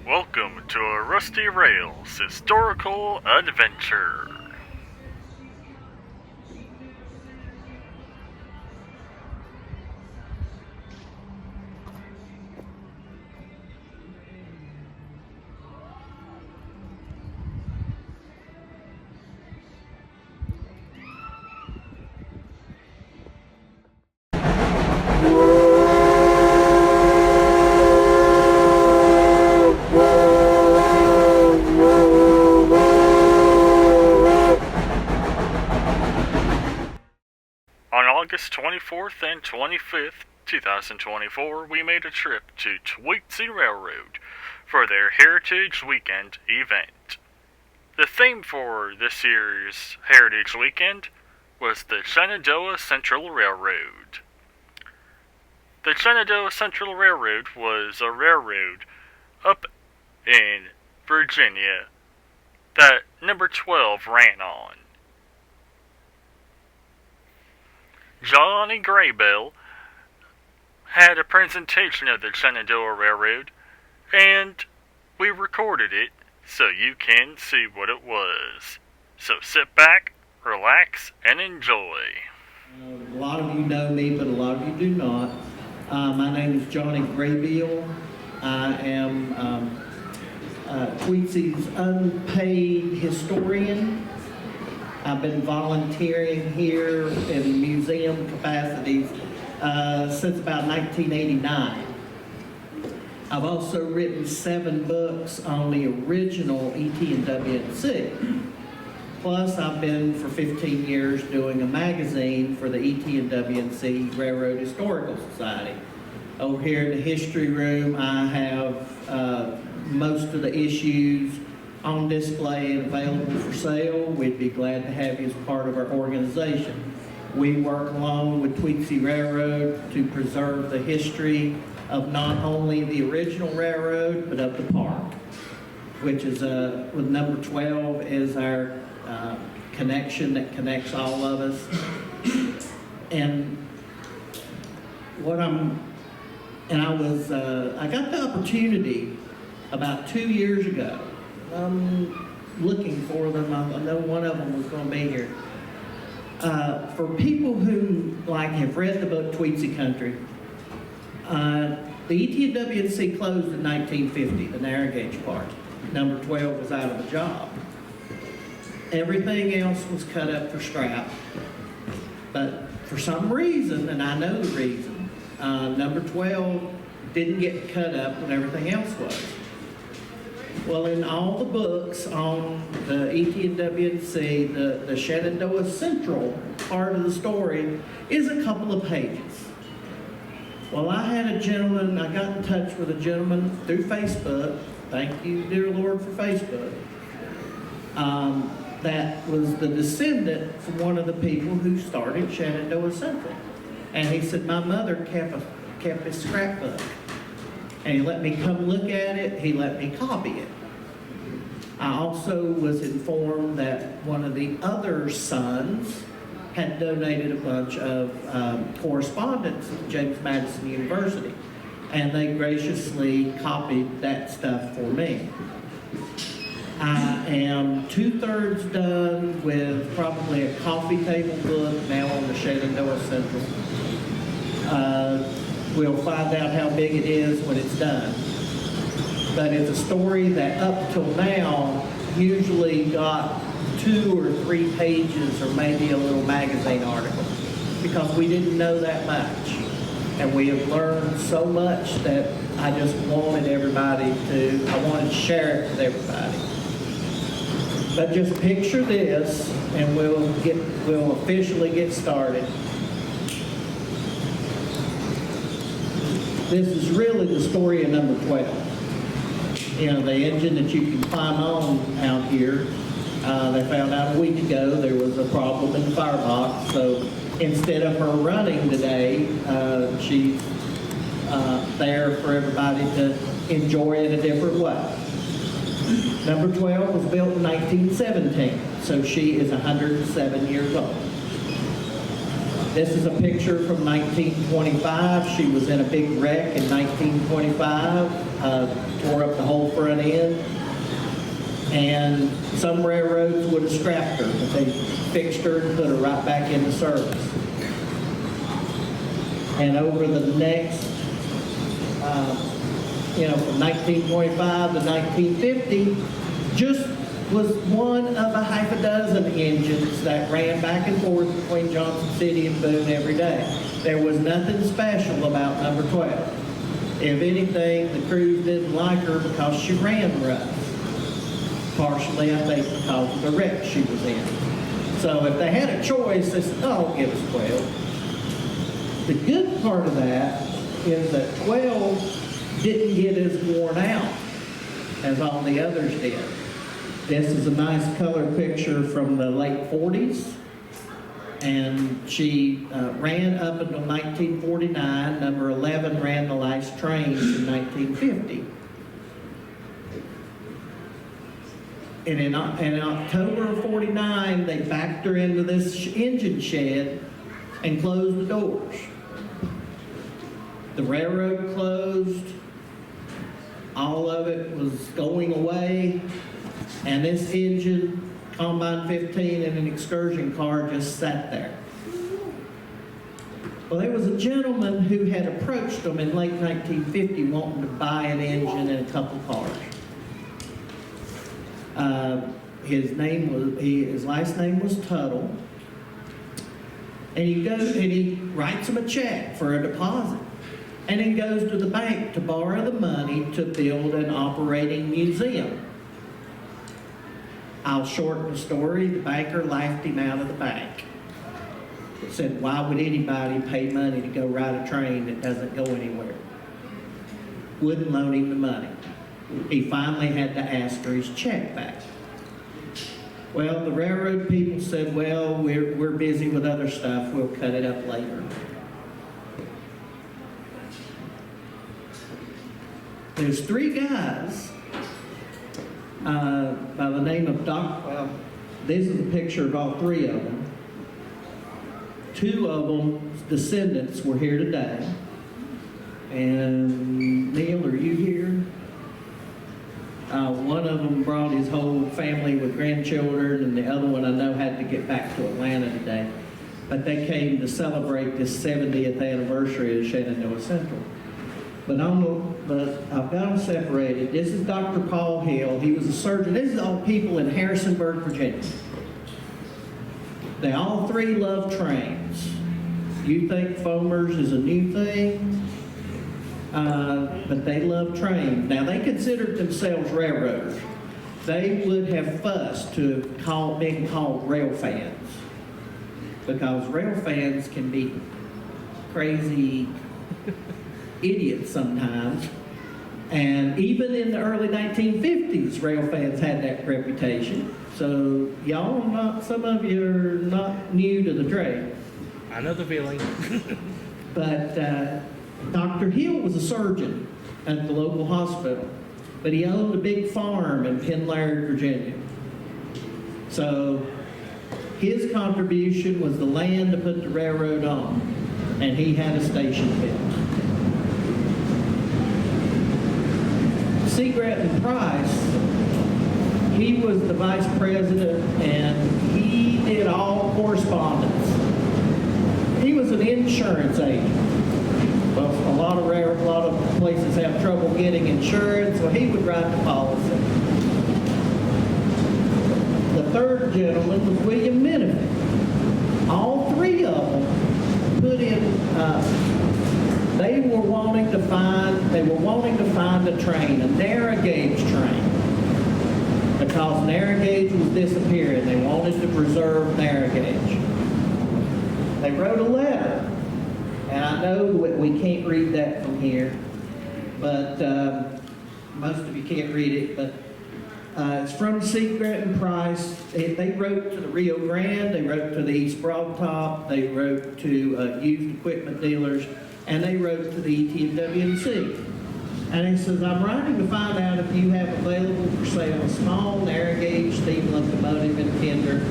Welcome to a Rusty Rails historical adventure. August 24th and 25th, 2024, we made a trip to Tweetsie Railroad for their Heritage Weekend event. The theme for this year's Heritage Weekend was the Shenandoah Central Railroad. The Shenandoah Central Railroad was a railroad up in Virginia that number 12 ran on. Johnny Graybell had a presentation of the Shenandoah Railroad, and we recorded it so you can see what it was. So sit back, relax, and enjoy. A lot of you know me, but a lot of you do not. My name is Johnny Graybell. I am Tweetsie's unpaid historian. I've been volunteering here in museum capacities since about 1989. I've also written 7 books on the original ET&WNC. Plus, I've been for 15 years doing a magazine for the ET&WNC Railroad Historical Society. Over here in the history room, I have most of the issues on display and available for sale. We'd be glad to have you as part of our organization. We work along with Tweetsie Railroad to preserve the history of not only the original railroad, but of the park, which is, with number 12 is our connection that connects all of us. And I got the opportunity about 2 years ago. I'm looking for them. I know one of them was going to be here. For people who have read the book Tweetsie Country, the ET&WNC closed in 1950, the narrow gauge part. Number 12 was out of a job. Everything else was cut up for scrap. But for some reason, and I know the reason, number 12 didn't get cut up when everything else was. Well, in all the books on the ET&WNC, the Shenandoah Central part of the story is a couple of pages. Well, I got in touch with a gentleman through Facebook, thank you, dear Lord, for Facebook, that was the descendant from one of the people who started Shenandoah Central. And he said, my mother kept his scrapbook. And he let me come look at it, he let me copy it. I also was informed that one of the other sons had donated a bunch of correspondence at James Madison University, and they graciously copied that stuff for me. I am 2/3 done with probably a coffee table book now on the Shenandoah Central. We'll find out how big it is when it's done. But it's a story that up till now usually got 2 or 3 pages or maybe a little magazine article, because we didn't know that much. And we have learned so much that I just wanted I wanted to share it with everybody. But just picture this, and we'll officially get started. This is really the story of number 12. You know, the engine that you can climb on out here. They found out a week ago there was a problem in the firebox, so instead of her running today, she's there for everybody to enjoy in a different way. Number 12 was built in 1917, so she is 107 years old. This is a picture from 1925. She was in a big wreck in 1925, tore up the whole front end. And some railroads would have scrapped her, but they fixed her and put her right back into service. And over the next, from 1925 to 1950, just was one of a half a dozen engines that ran back and forth between Johnson City and Boone every day. There was nothing special about number 12. If anything, the crews didn't like her because she ran rough. Partially, I think, because of the wreck she was in. So if they had a choice, they said, oh, give us 12. The good part of that is that 12 didn't get as worn out as all the others did. This is a nice color picture from the late 40s. And she ran up until 1949. Number 11 ran the last trains in 1950. And in October of 49, they backed her into this engine shed and closed the doors. The railroad closed. All of it was going away. And this engine, Combine 15 and an excursion car just sat there. Well, there was a gentleman who had approached them in late 1950 wanting to buy an engine and a couple cars. His last name was Tuttle. And he goes and he writes him a check for a deposit. And then goes to the bank to borrow the money to build an operating museum. I'll shorten the story. The banker laughed him out of the bank. Said, why would anybody pay money to go ride a train that doesn't go anywhere? Wouldn't loan him the money. He finally had to ask for his check back. Well, the railroad people said, well, we're busy with other stuff. We'll cut it up later. There's three guys by the name of this is a picture of all three of them. Two of them's descendants were here today. And Neil, are you here? One of them brought his whole family with grandchildren, and the other one I know had to get back to Atlanta today. But they came to celebrate this 70th anniversary of Shenandoah Central. But I've got them separated. This is Dr. Paul Hill. He was a surgeon. This is all people in Harrisonburg, Virginia. They all three love trains. You think foamers is a new thing? But they love trains. Now, they considered themselves railroaders. They would have fussed to have been called rail fans, because rail fans can be crazy idiots sometimes. And even in the early 1950s, rail fans had that reputation. So some of you are not new to the trade. I know the feeling. But Dr. Hill was a surgeon at the local hospital, but he owned a big farm in Penlaird, Virginia. So his contribution was the land to put the railroad on, and he had a station built. Seagratt Price, he was the vice president, and he did all correspondence. He was an insurance agent. Well, a lot of places have trouble getting insurance, so he would write the policy. The third gentleman was William Menifee. All three of them put in. They were wanting to find a train, a narrow gauge train, because narrow gauge was disappearing. They wanted to preserve narrow gauge. They wrote a letter. And I know we can't read that from here, but most of you can't read it, but it's from Seagratt and Price. They wrote to the Rio Grande, they wrote to the East Broad Top, they wrote to used equipment dealers, and they wrote to the ETWNC. And he says, I'm writing to find out if you have available for sale a small narrow gauge steam locomotive and tender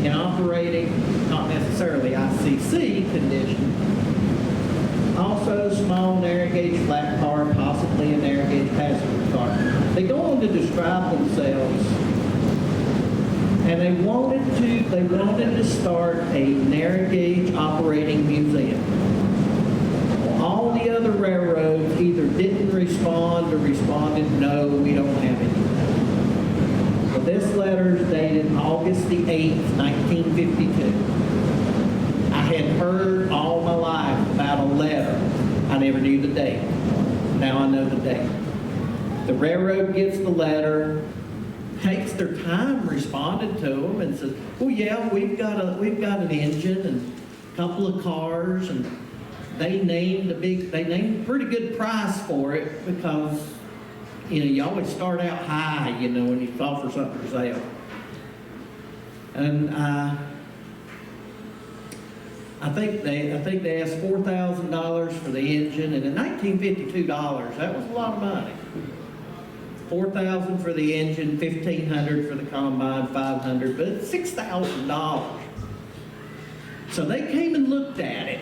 in operating, not necessarily ICC condition. Also, small narrow gauge flat car, possibly a narrow gauge passenger car. They go on to describe themselves, and they wanted to start a narrow gauge operating museum. All the other railroads either didn't respond or responded, no, we don't have any. Well, this letter is dated August the 8th, 1952. I had heard all my life about a letter. I never knew the date. Now I know the date. The railroad gets the letter, takes their time, responded to them, and says, "Oh yeah, we've got an engine and a couple of cars," and they named a pretty good price for it because you always start out high, when you offer something for sale. And I think they asked $4,000 for the engine, and in 1952 dollars, that was a lot of money. $4,000 for the engine, $1,500 for the combine, $500, but it's $6,000. So they came and looked at it.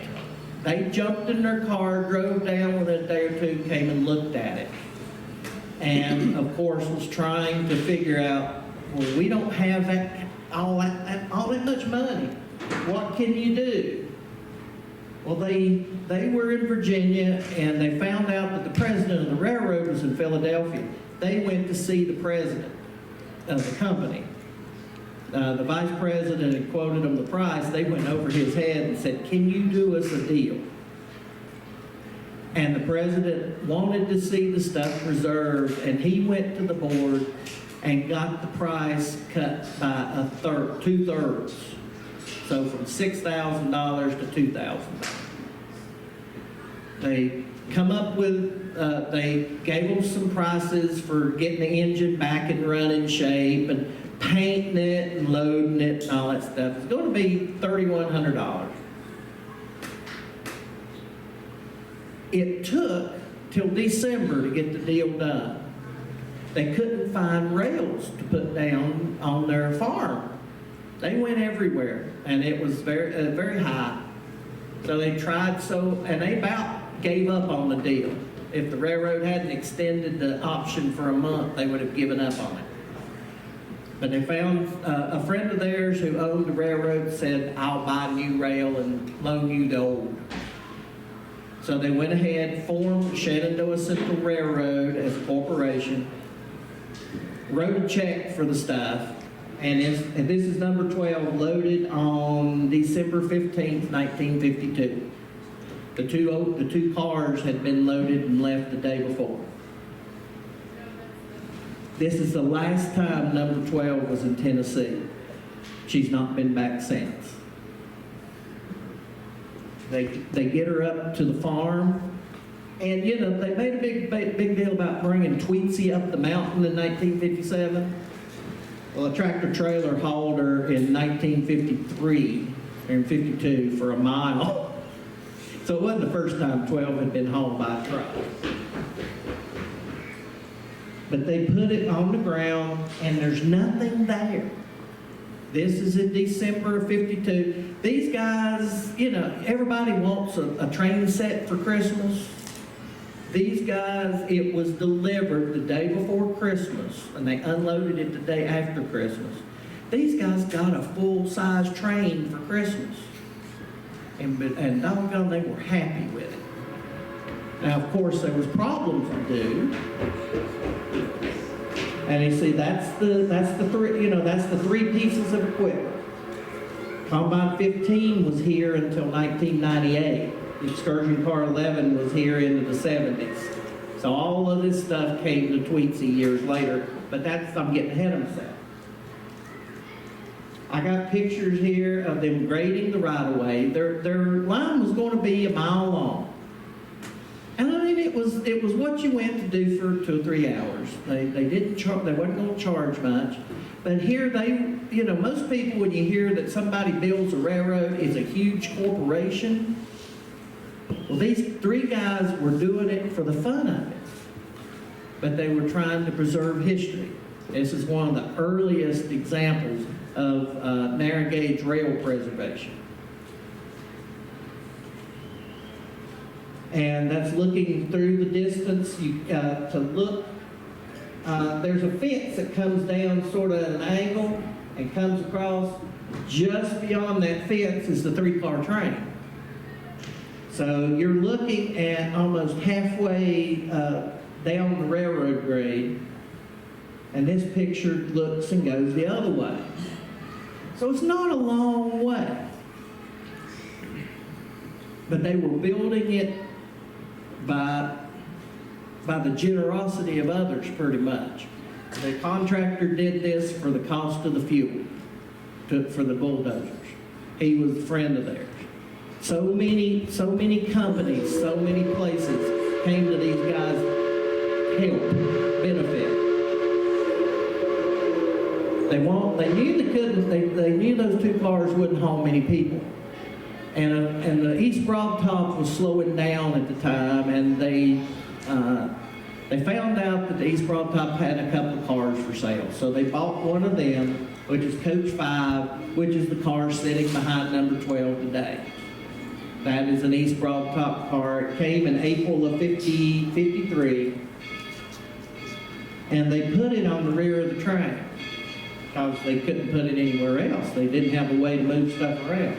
They jumped in their car, drove down within a day or two, came and looked at it. And of course was trying to figure out, well, we don't have all that much money. What can you do? Well, they were in Virginia, and they found out that the president of the railroad was in Philadelphia. They went to see the president of the company. The vice president had quoted them the price. They went over his head and said, "Can you do us a deal?" And the president wanted to see the stuff preserved, and he went to the board and got the price cut by two-thirds. So from $6,000 to $2,000. They come up with, they gave them some prices for getting the engine back in running shape and painting it and loading it and all that stuff. It's going to be $3,100. It took till December to get the deal done. They couldn't find rails to put down on their farm. They went everywhere, and it was very high. So they tried and they about gave up on the deal. If the railroad hadn't extended the option for a month, they would have given up on it. But they found a friend of theirs who owned the railroad said, "I'll buy a new rail and loan you the old." So they went ahead, formed Shenandoah Central Railroad as a corporation, wrote a check for the stuff, and this is number 12, loaded on December 15th, 1952. The two cars had been loaded and left the day before. This is the last time number 12 was in Tennessee. She's not been back since. They get her up to the farm, and they made a big deal about bringing Tweetsie up the mountain in 1957. Well, a tractor trailer hauled her in 1953 or in 52 for a mile. So it wasn't the first time 12 had been hauled by a truck. But they put it on the ground, and there's nothing there. This is in December of 52. These guys, everybody wants a train set for Christmas. These guys, it was delivered the day before Christmas, and they unloaded it the day after Christmas. These guys got a full-size train for Christmas. And doggone, they were happy with it. Now, of course, there was problems to do. And you see, that's the three pieces of equipment. Combine 15 was here until 1998. The excursion car 11 was here into the 70s. So all of this stuff came to Tweetsie years later, but I'm getting ahead of myself. I got pictures here of them grading the right-of-way. Their line was going to be a mile long. And I mean, it was what you went to do for 2 or 3 hours. They wasn't going to charge much. But here most people, when you hear that somebody builds a railroad, it's a huge corporation. Well, these three guys were doing it for the fun of it, but they were trying to preserve history. This is one of the earliest examples of narrow gauge rail preservation. And that's looking through the distance. To look, there's a fence that comes down sort of at an angle and comes across. Just beyond that fence is the three-car train. So you're looking at almost halfway down the railroad grade, and this picture looks and goes the other way. So it's not a long way. But they were building it by the generosity of others, pretty much. The contractor did this for the cost of the fuel for the bulldozers. He was a friend of theirs. So many companies, so many places came to these guys' help, benefit. They knew those two cars wouldn't haul many people. And the East Broad Top was slowing down at the time, and they found out that the East Broad Top had a couple of cars for sale. So they bought one of them, which is Coach 5, which is the car sitting behind number 12 today. That is an East Broad Top car. It came in April of 53, and they put it on the rear of the train because they couldn't put it anywhere else. They didn't have a way to move stuff around.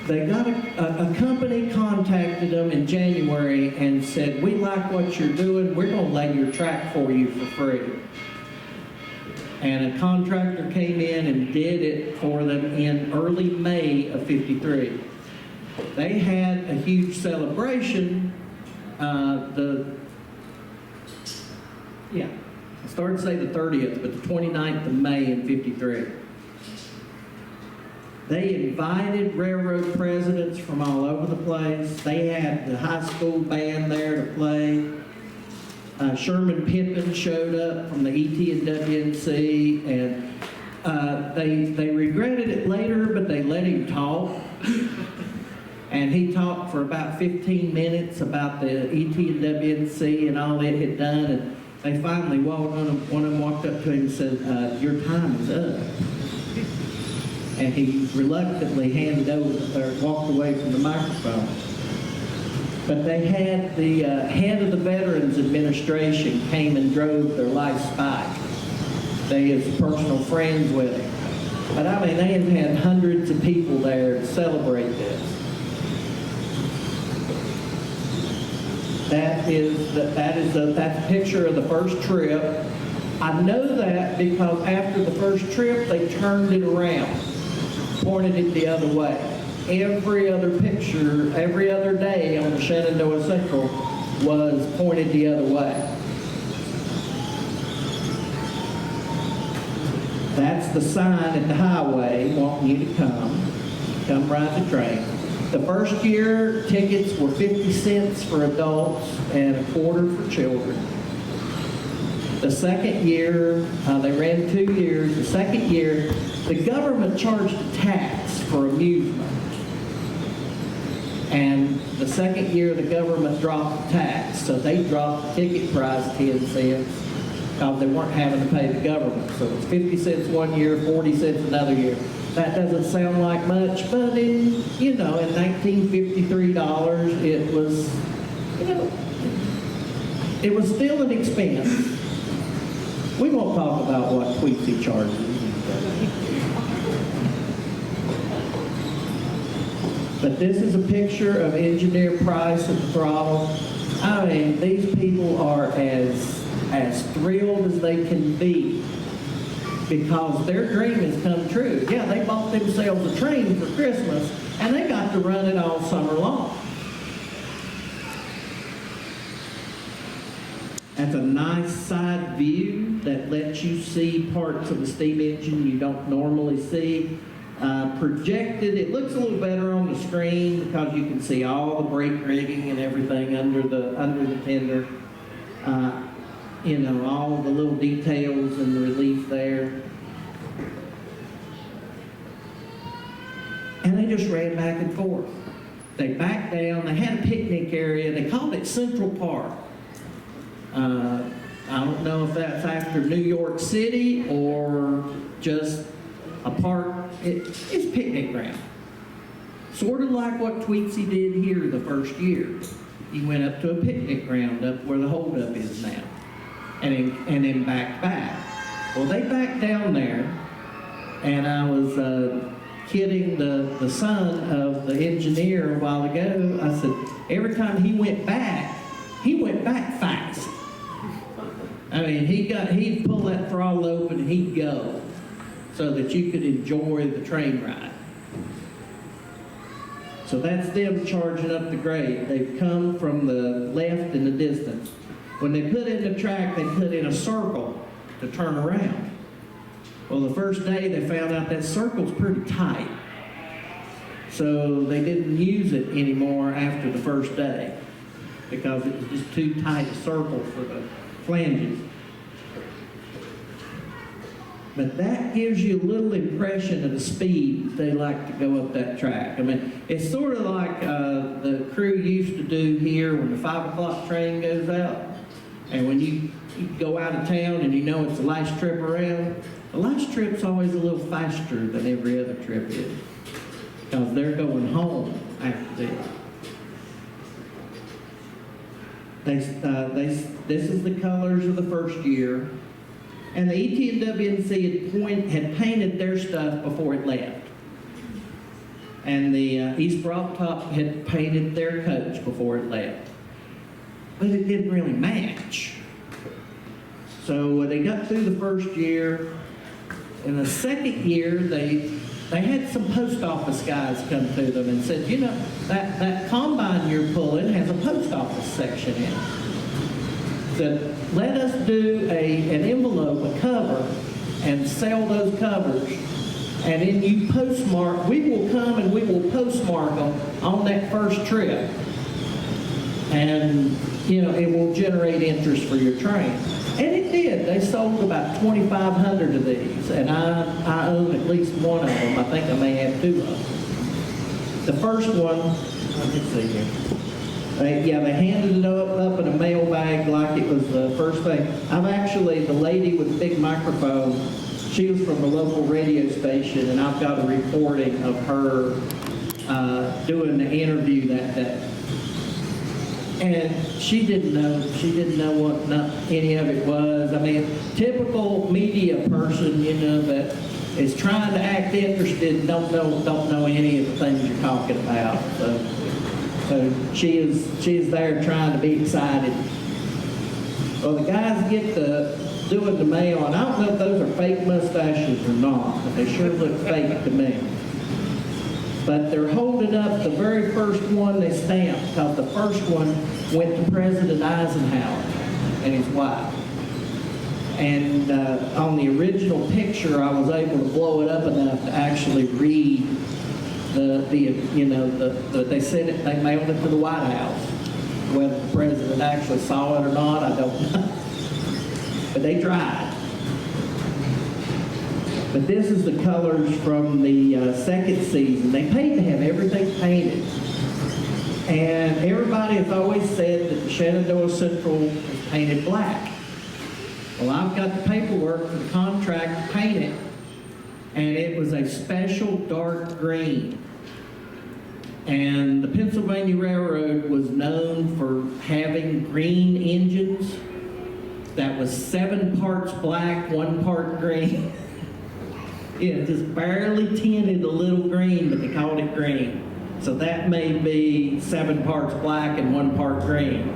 They got a company contacted them in January and said, "We like what you're doing. We're going to lay your track for you for free." And a contractor came in and did it for them in early May of 53. They had a huge celebration. I started to say the 30th, but the 29th of May in 53. They invited railroad presidents from all over the place. They had the high school band there to play. Sherman Pippin showed up from the ET and WNC, and they regretted it later, but they let him talk. And he talked for about 15 minutes about the ET and WNC and all it had done. And they finally, one of them walked up to him and said, "Your time is up." And he reluctantly walked away from the microphone. But they had the head of the Veterans Administration came and drove their life spike. They is personal friends with him. But I mean, they had hundreds of people there to celebrate this. That's a picture of the first trip. I know that because after the first trip, they turned it around, pointed it the other way. Every other picture, every other day on the Shenandoah Central was pointed the other way. That's the sign at the highway wanting you to come ride the train. The first year, tickets were 50 cents for adults and a quarter for children. The second year, they ran 2 years. The second year, the government charged a tax for amusement. And the second year, the government dropped the tax. So they dropped the ticket price 10 cents because they weren't having to pay the government. So it's 50 cents one year, 40 cents another year. That doesn't sound like much, but in 1953 dollars, it was, it was still an expense. We won't talk about what Tweetsie charges. But this is a picture of Engineer Price at the throttle. I mean, these people are as thrilled as they can be because their dream has come true. Yeah, they bought themselves a train for Christmas, and they got to run it all summer long. That's a nice side view that lets you see parts of the steam engine you don't normally see. Projected, it looks a little better on the screen because you can see all the brake rigging and everything under the tender. All the little details and the relief there. and they just ran back and forth. They backed down. They had a picnic area. They called it Central Park. I don't know if that's after New York City or just a park. It's picnic ground. Sort of like what Tweetsie did here the first year. He went up to a picnic ground up where the holdup is now, and then backed back. Well, they backed down there, and I was kidding the son of the engineer a while ago. I said, every time he went back fast. I mean, he'd pull that throttle open and he'd go so that you could enjoy the train ride. So that's them charging up the grade. They've come from the left in the distance. When they put in the track, they put in a circle to turn around. Well, the first day they found out that circle's pretty tight. So they didn't use it anymore after the first day because it was just too tight a circle for the flanges. But that gives you a little impression of the speed they like to go up that track. I mean, it's sort of like the crew used to do here when the 5 o'clock train goes out. And when you go out of town and you know it's the last trip around, the last trip's always a little faster than every other trip is because they're going home after this. This is the colors of the first year. And the ET&WNC had painted their stuff before it left. And the East Broad Top had painted their coach before it left. But it didn't really match. So they got through the first year. In the second year, they had some post office guys come to them and said, you know, that combine you're pulling has a post office section in it. Said, let us do an envelope, a cover, and sell those covers. And then you postmark, we will come and we will postmark them on that first trip. And, you know, it will generate interest for your train. And it did. They sold about 2,500 of these. And I own at least one of them. I think I may have 2 of them. The first one, let me see here. They handed it up in a mail bag like it was the first thing. The lady with the big microphone, she was from a local radio station, and I've got a recording of her doing the interview that day. And she didn't know what any of it was. I mean, typical media person, you know, that is trying to act interested, don't know any of the things you're talking about. So she is there trying to be excited. Well, the guys get to doing the mail, and I don't know if those are fake mustaches or not, but they sure look fake to me. But they're holding up the very first one they stamped, because the first one went to President Eisenhower and his wife. And on the original picture, I was able to blow it up enough to actually read they sent it, they mailed it to the White House. Whether the president actually saw it or not, I don't know. But they tried. But this is the colors from the second season. They paid to have everything painted. And everybody has always said that the Shenandoah Central is painted black. Well, I've got the paperwork for the contract to paint it, and it was a special dark green. And the Pennsylvania Railroad was known for having green engines that was 7 parts black, 1 part green. It just barely tinted a little green, but they called it green. So that may be 7 parts black and 1 part green.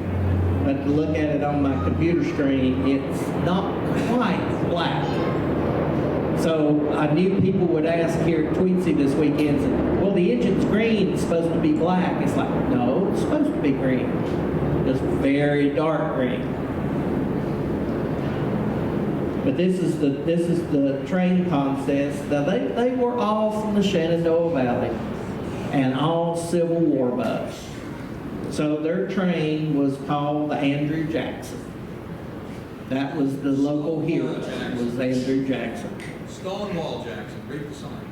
But to look at it on my computer screen, it's not quite black. So I knew people would ask here at Tweetsie this weekend, said, well, the engine's green, it's supposed to be black. It's like, no, it's supposed to be green. Just very dark green. But this is the train consist. Now they were all from the Shenandoah Valley and all Civil War buffs. So their train was called the Andrew Jackson. That was the local hero, was Andrew Jackson. Stonewall Jackson, read the sign.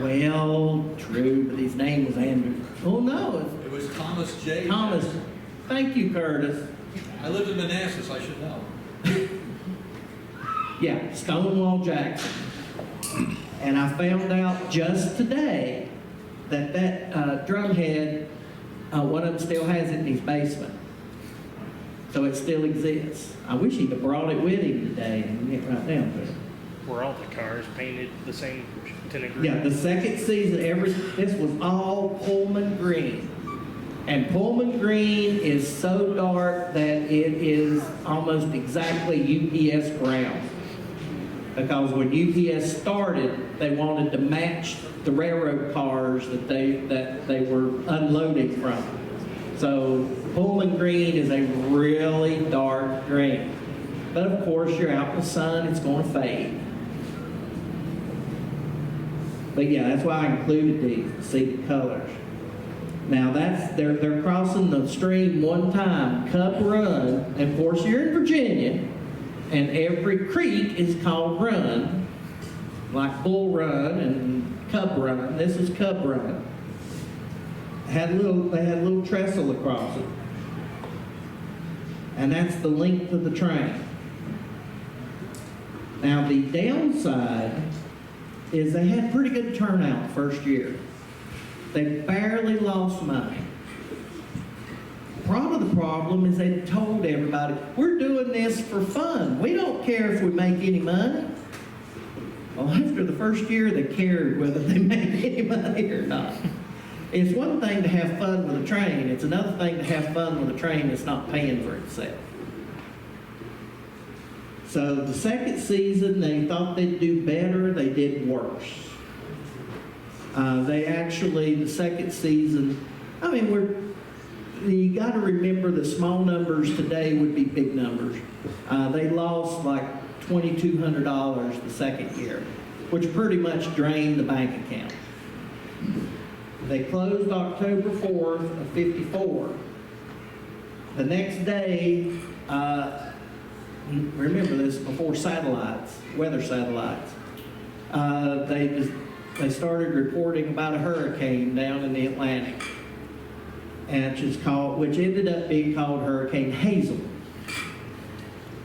Well, true, but his name was Andrew. Oh, no, It was Thomas J. Thomas. Thank you, Curtis. I lived in Manassas, I should know. Yeah, Stonewall Jackson. And I found out just today that drumhead, one of them still has it in his basement. So it still exists. I wish he'd have brought it with him today and get right down to it. Were all the cars painted the same tinted green? Yeah, the second season, this was all Pullman green. And Pullman green is so dark that it is almost exactly UPS brown. Because when UPS started, they wanted to match the railroad cars that they were unloading from. So Pullman green is a really dark green. But of course, you're out in the sun, it's going to fade. But yeah, that's why I included these, to see the colors. Now they're crossing the stream one time, Cub Run, and of course you're in Virginia, and every creek is called Run, like Bull Run and Cub Run. This is Cub Run. They had a little trestle across it, and that's the length of the train. Now the downside is they had pretty good turnout the first year. They barely lost money. Part of the problem is they told everybody, we're doing this for fun. We don't care if we make any money. Well, after the first year, they cared whether they made any money or not. It's one thing to have fun with a train. It's another thing to have fun with a train that's not paying for itself. So the second season, they thought they'd do better. They did worse. The second season, you got to remember the small numbers today would be big numbers. They lost like $2,200 the second year, which pretty much drained the bank account. They closed October 4th of '54. The next day, remember this, before satellites, weather satellites, they started reporting about a hurricane down in the Atlantic, and which ended up being called Hurricane Hazel.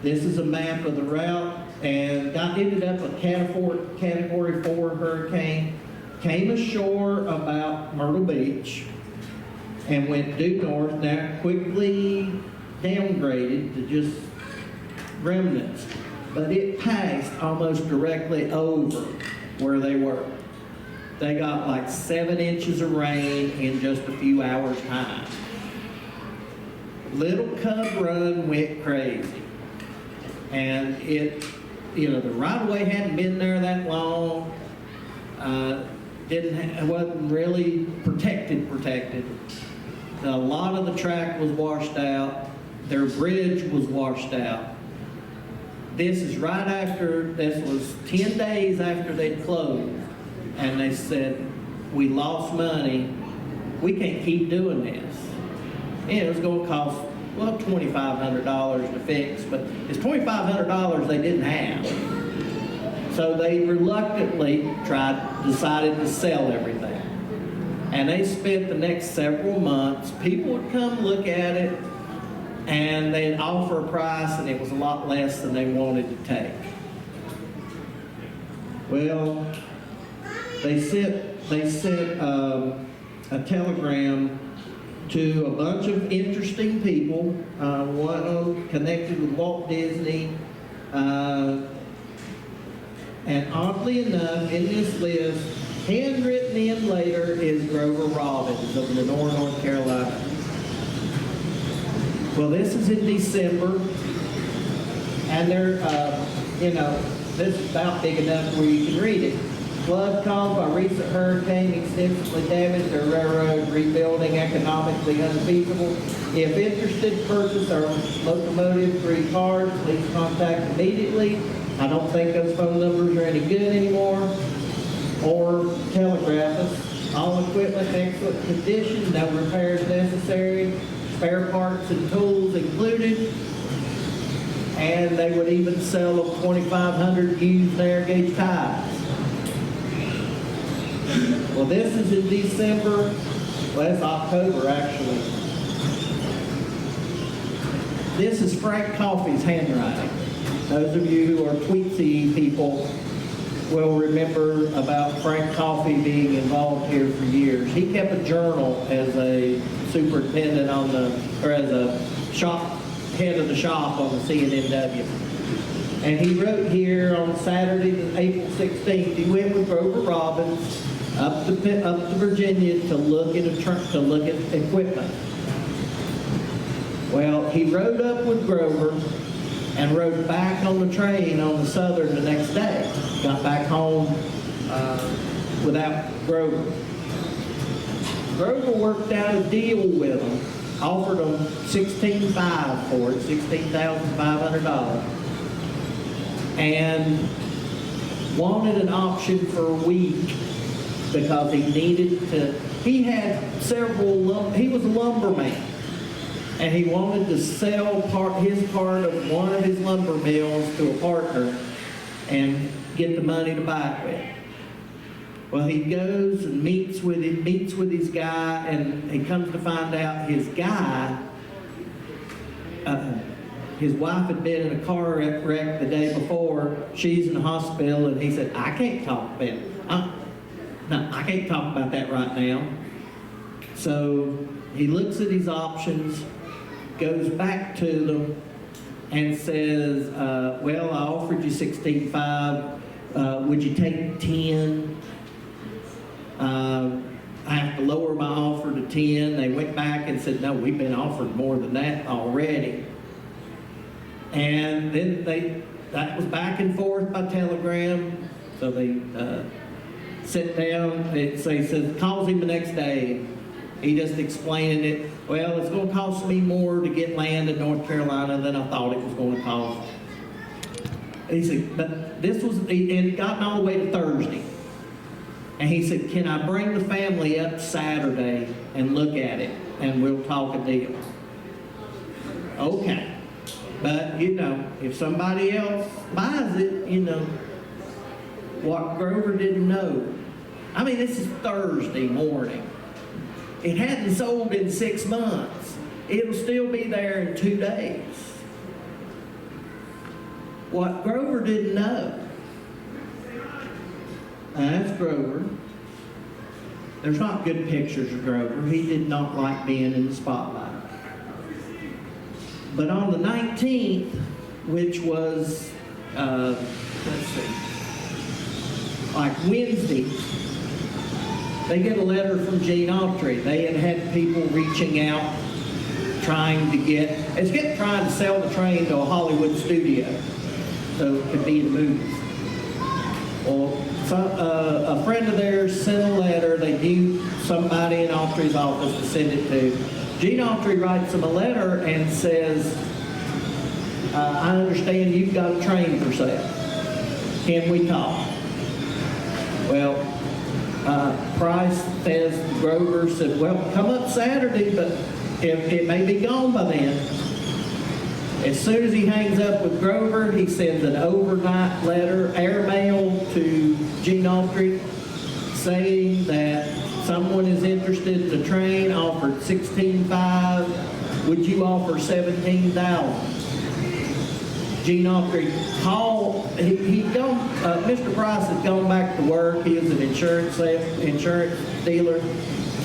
This is a map of the route, and ended up a Category 4 hurricane, came ashore about Myrtle Beach, and went due north, now quickly downgraded to just remnants. But it passed almost directly over where they were. They got like 7 inches of rain in just a few hours' time. Little Cub Run went crazy. And the right-of-way hadn't been there that long. It wasn't really protected. A lot of the track was washed out. Their bridge was washed out. This was 10 days after they'd closed. And they said, we lost money. We can't keep doing this. And it was going to cost, $2,500 to fix, but it's $2,500 they didn't have. So they reluctantly decided to sell everything. And they spent the next several months, people would come look at it, and they'd offer a price, and it was a lot less than they wanted to take. Well, they sent a telegram to a bunch of interesting people, one of them connected with Walt Disney, and oddly enough, in this list, handwritten in later, is Grover Robbins of Lenore, North Carolina. Well, this is in December, and this is about big enough where you can read it. Flood caused by recent hurricane extensively damaged their railroad, rebuilding economically unfeasible. If interested, purchase our locomotive 3 cards. Please contact immediately. I don't think those phone numbers are any good anymore. Or telegraph us. All equipment in excellent condition, no repairs necessary. Spare parts and tools included. And they would even sell them 2,500 used narrow gauge ties. Well, this is in December. Well, it's October, actually. This is Frank Coffey's handwriting. Those of you who are Tweetsie people will remember about Frank Coffey being involved here for years. He kept a journal as a superintendent or as a head of the shop on the CNMW. And he wrote here on Saturday, April 16th, he went with Grover Robbins up to Virginia to look at equipment. Well, he rode up with Grover and rode back on the train on the Southern the next day. Got back home without Grover. Grover worked out a deal with him, offered him $16,500 for it, $16,500, and wanted an option for a week because he needed to. He had he was a lumberman. And he wanted to sell his part of one of his lumber mills to a partner and get the money to buy it with. Well, he goes and meets with his guy, and he comes to find out his guy, his wife had been in a car wreck the day before. She's in the hospital, and he said, I can't talk about it. No, I can't talk about that right now. So he looks at his options, goes back to them and says, well, I offered you $16,500. Would you take 10? I have to lower my offer to 10. They went back and said, no, we've been offered more than that already. And then that was back and forth by telegram. So they sit down. He says, calls him the next day. He just explained it. Well, it's going to cost me more to get land in North Carolina than I thought it was going to cost. He said, but this was, and it gotten all the way to Thursday. And he said, can I bring the family up Saturday and look at it, and we'll talk a deal? Okay. But, if somebody else buys it, what Grover didn't know. I mean, this is Thursday morning. It hadn't sold in 6 months. It'll still be there in 2 days. What Grover didn't know. That's Grover. There's not good pictures of Grover. He did not like being in the spotlight. But on the 19th, which was, like Wednesday, they get a letter from Gene Autry. They had people reaching out, trying to sell the train to a Hollywood studio so it could be in movies. Well, a friend of theirs sent a letter. They knew somebody in Autry's office to send it to. Gene Autry writes them a letter and says, I understand you've got a train for sale. Can we talk? Well, Price says, Grover said, well, come up Saturday, but it may be gone by then. As soon as he hangs up with Grover, he sends an overnight letter, airmail to Gene Autry, saying that someone is interested in the train, offered $16,500. Would you offer $17,000? Gene Autry called. Mr. Price had gone back to work. He was an insurance dealer.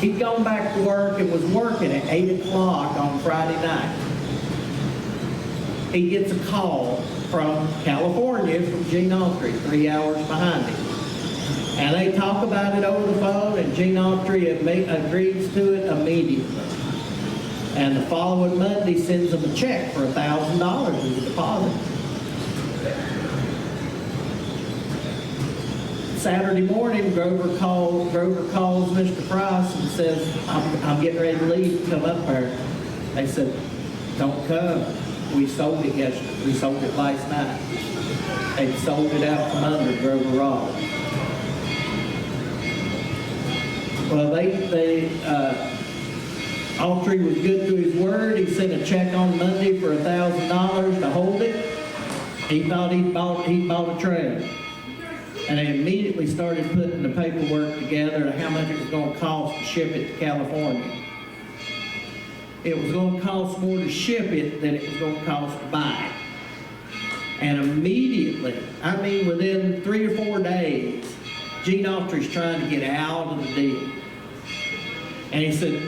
He'd gone back to work and was working at 8 o'clock on Friday night. He gets a call from California from Gene Autry, 3 hours behind him. And they talk about it over the phone, and Gene Autry agrees to it immediately. And the following Monday sends them a check for $1,000 as a deposit. Saturday morning, Grover calls Mr. Price and says, I'm getting ready to leave, come up there. They said, don't come. We sold it yesterday. We sold it last night. They sold it out from under Grover Robbins. Well, Autry was good to his word. He sent a check on Monday for $1,000 to hold it. He thought he'd bought a train. And they immediately started putting the paperwork together to how much it was going to cost to ship it to California. It was going to cost more to ship it than it was going to cost to buy it. And immediately, I mean within 3 or 4 days, Gene Autry's trying to get out of the deal. And he said,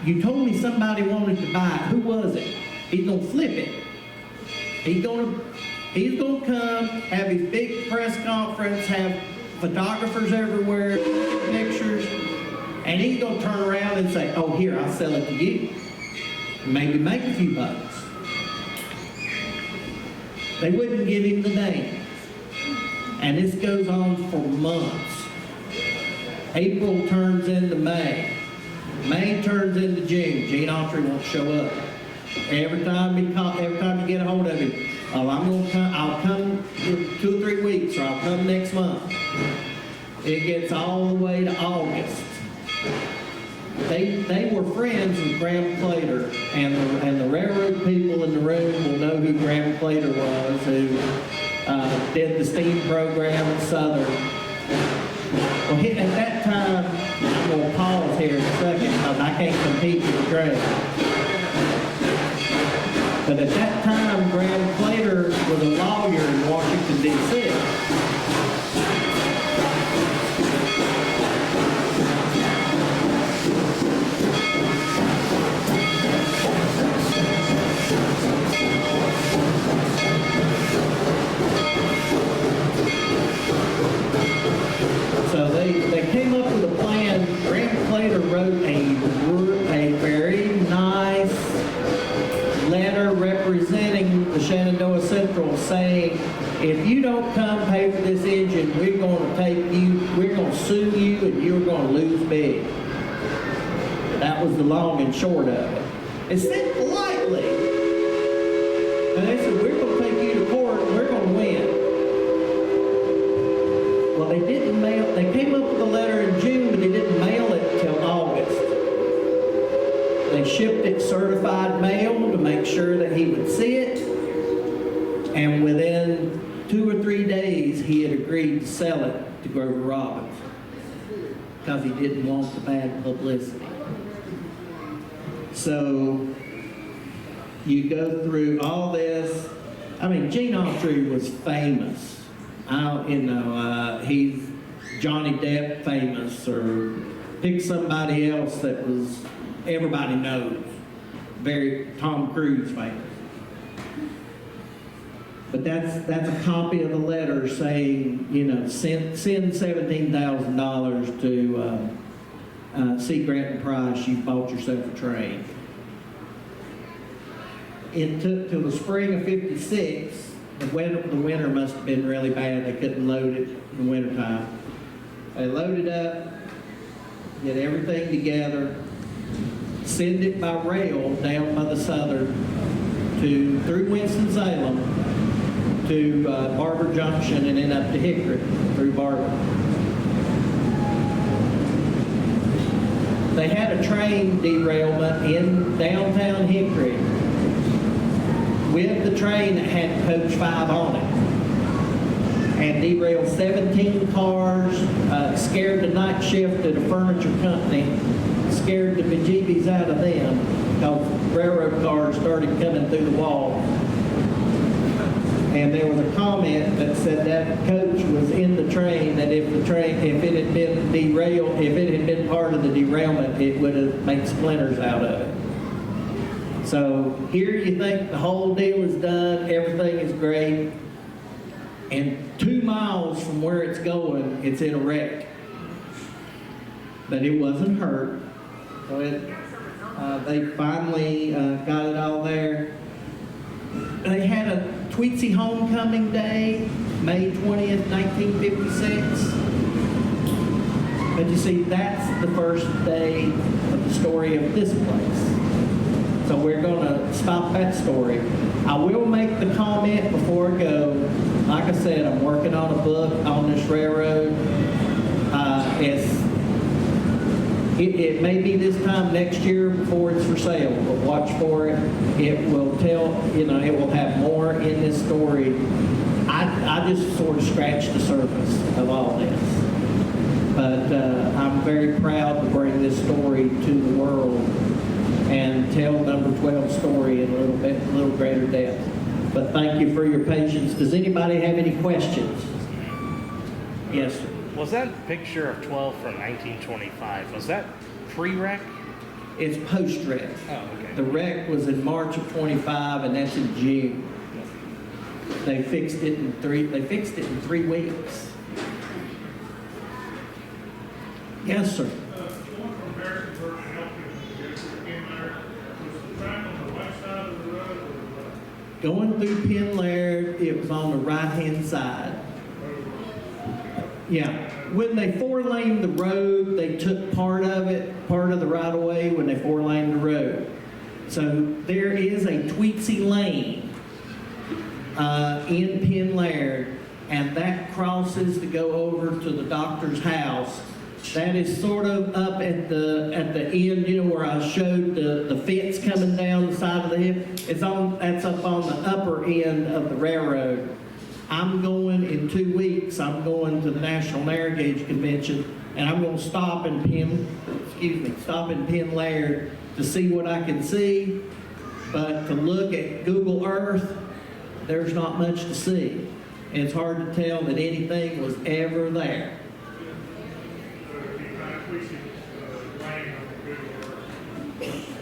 you told me somebody wanted to buy it. Who was it? He's going to flip it. He's going to come, have his big press conference, have photographers everywhere, pictures, and he's going to turn around and say, oh, here, I'll sell it to you. Maybe make a few bucks. They wouldn't give him the name. And this goes on for months. April turns into May. May turns into June. Gene Autry won't show up. Every time you get a hold of him, oh, I'll come in 2 or 3 weeks, or I'll come next month. It gets all the way to August. They were friends with Graham Plater, and the railroad people in the room will know who Graham Plater was, who did the steam program at Southern. Well, at that time, I'm going to pause here in a second because I can't compete with Graham. But at that time, Graham Plater was a lawyer in Washington, D.C. So they came up with a plan. Graham Plater wrote a very nice letter representing the Shenandoah Central saying, if you don't come pay for this engine, we're going to sue you, and you're going to lose big. That was the long and short of it. It said politely. And they said, we're going to take you to court, and we're going to win. Well, they came up with a letter in June, but they didn't mail it till August. They shipped it certified mail to make sure that he would see it. And within 2 or 3 days, he had agreed to sell it to Grover Robbins because he didn't want the bad publicity. So you go through all this. I mean, Gene Autry was famous. He's Johnny Depp famous, or pick somebody else that was everybody knows. Very Tom Cruise famous. But that's a copy of the letter saying, send $17,000 to C. Grant & Price. You bought yourself a train. It took till the spring of '56. The winter must have been really bad. They couldn't load it in the wintertime. They loaded up, get everything together, send it by rail down by the Southern through Winston-Salem to Barber Junction and then up to Hickory through Barber. They had a train derailment in downtown Hickory with the train that had Coach 5 on it, and derailed 17 cars, scared the night shift at a furniture company, scared the bejeebies out of them because railroad cars started coming through the wall. And there was a comment that said that coach was in the train, that if it had been derailed, if it had been part of the derailment, it would have made splinters out of it. So here you think the whole deal is done, everything is great, and 2 miles from where it's going, it's in a wreck. But it wasn't hurt. So they finally got it all there. They had a Tweetsie Homecoming Day, May 20th, 1956. But you see, that's the first day of the story of this place. So we're going to stop that story. I will make the comment before I go. Like I said, I'm working on a book on this railroad. It may be this time next year before it's for sale, but watch for it. It will tell, it will have more in this story. I just sort of scratched the surface of all this. But I'm very proud to bring this story to the world and tell number 12 story in a little greater depth. But thank you for your patience. Does anybody have any questions? Yes, sir. Was that picture of 12 from 1925, was that pre-wreck? It's post-wreck. Oh, okay. The wreck was in March of 25, and that's in June. They fixed it in 3 weeks. Yes, sir. Going through Penn Laird, it was on the right-hand side. Yeah. When they four-laned the road, they took part of the right-of-way when they four-laned the road. So there is a Tweetsie Lane in Penn Laird, and that crosses to go over to the doctor's house. That is sort of up at the end, you know, where I showed the fence coming down the side of the hill. That's up on the upper end of the railroad. I'm going in 2 weeks. I'm going to the National Narrow Gauge Convention, and I'm going to stop in Penn Laird to see what I can see. But to look at Google Earth, there's not much to see. And it's hard to tell that anything was ever there.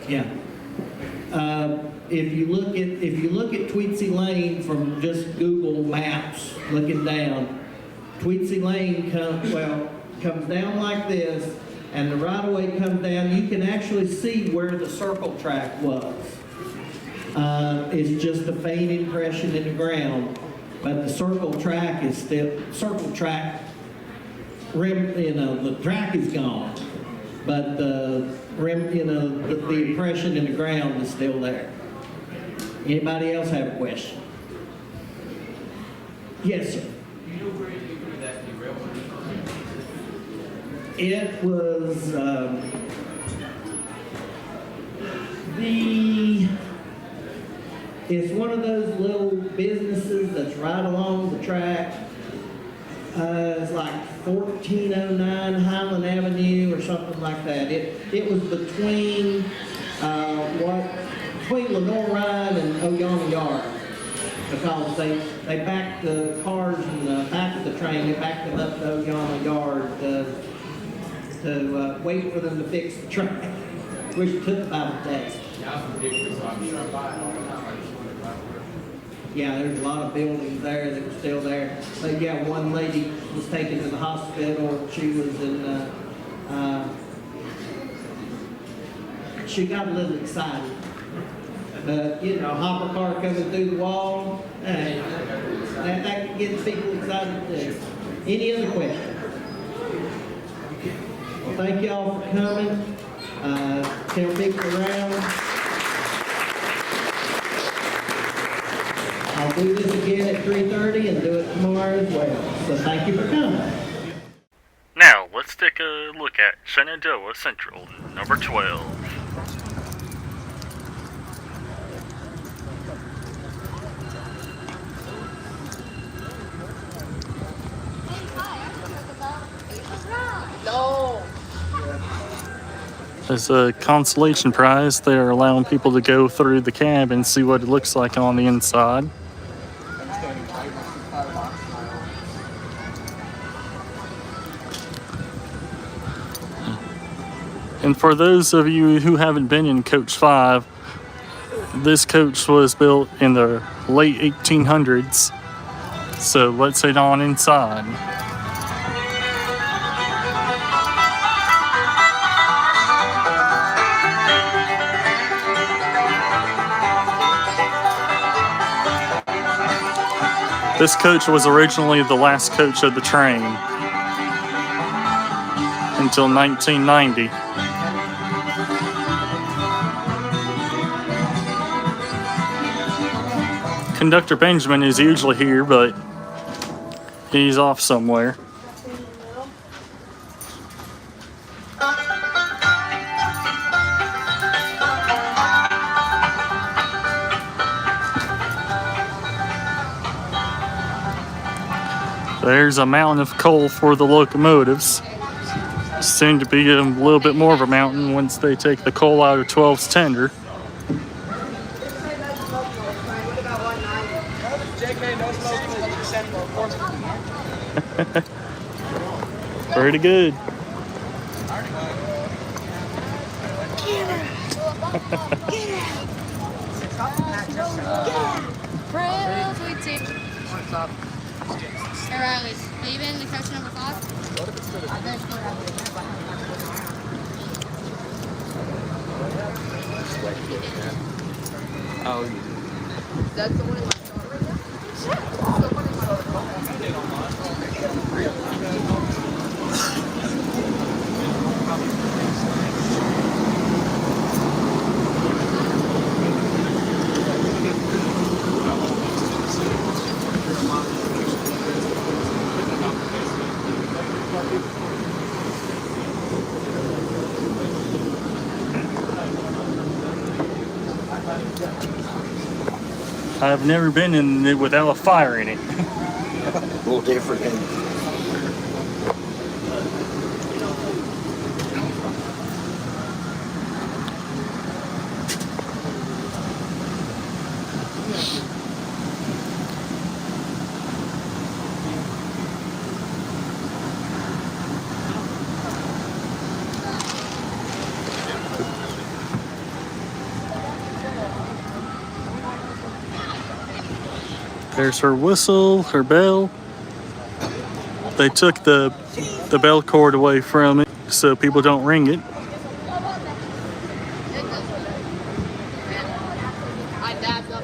Yeah. If you look at Tweetsie Lane from just Google Maps looking down, Tweetsie Lane comes down like this, and the right-of-way comes down. You can actually see where the circle track was. It's just a faint impression in the ground, but the circle track is still rim. You know, the track is gone, but the rim. You know, the impression in the ground is still there. Anybody else have a question? Yes, sir. Do you know where that derailment occurred? It was it's one of those little businesses that's right along the track. It's like 1409 Highland Avenue or something like that. It was between between Lenore Ride and Oyama Yard, because they backed the cars in the back of the train. They backed them up to Oyama Yard to wait for them to fix the train, which took about a day. Yeah, I'm ridiculous, so I'm sure I buy it all the time. I just wonder about where. Yeah, there's a lot of buildings there that were still there. But yeah, one lady was taken to the hospital. She was in, she got a little excited. But, you know, hopper car coming through the wall, that gets people excited too. Any other questions? Well, thank y'all for coming. Tell people around. I'll do this again at 3:30 and do it tomorrow as well. So thank you for coming. Now, let's take a look at Shenandoah Central, number 12. As a consolation prize, they're allowing people to go through the cab and see what it looks like on the inside. And for those of you who haven't been in Coach 5, this coach was built in the late 1800s. So let's head on inside. This coach was originally the last coach of the train until 1990. Conductor Benjamin is usually here, but he's off somewhere. There's a mountain of coal for the locomotives. Soon to be a little bit more of a mountain once they take the coal out of 12's tender. Pretty good. What's up? Hey Riley, leaving the coach number 5? Oh, that's the one in my car right now? That's the one in my I've never been in it without a fire in it. A little different. There's her whistle, her bell. They took the bell cord away from it so people don't ring it. My dad's up.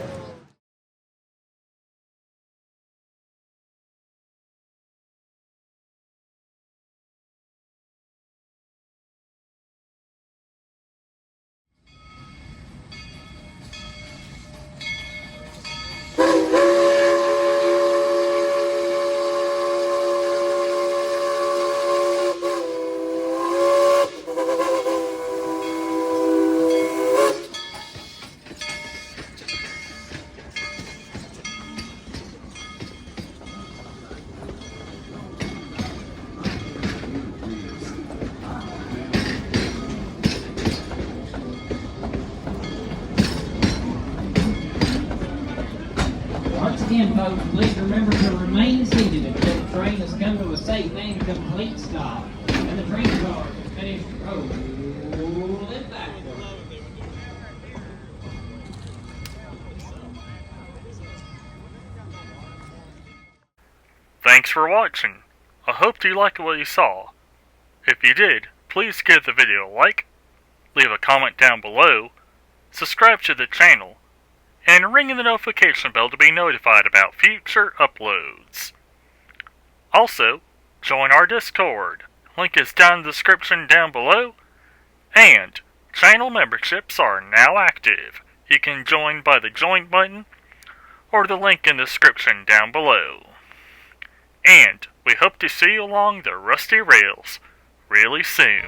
Once again, folks, please remember to remain seated until the train has come to a safe and complete stop. And the train car is finished rolling backward. Thanks for watching. I hope you liked what you saw. If you did, please give the video a like, leave a comment down below, subscribe to the channel, and ring the notification bell to be notified about future uploads. Also, join our Discord. Link is down in the description down below. And channel memberships are now active. You can join by the join button or the link in the description down below. And we hope to see you along the rusty rails really soon.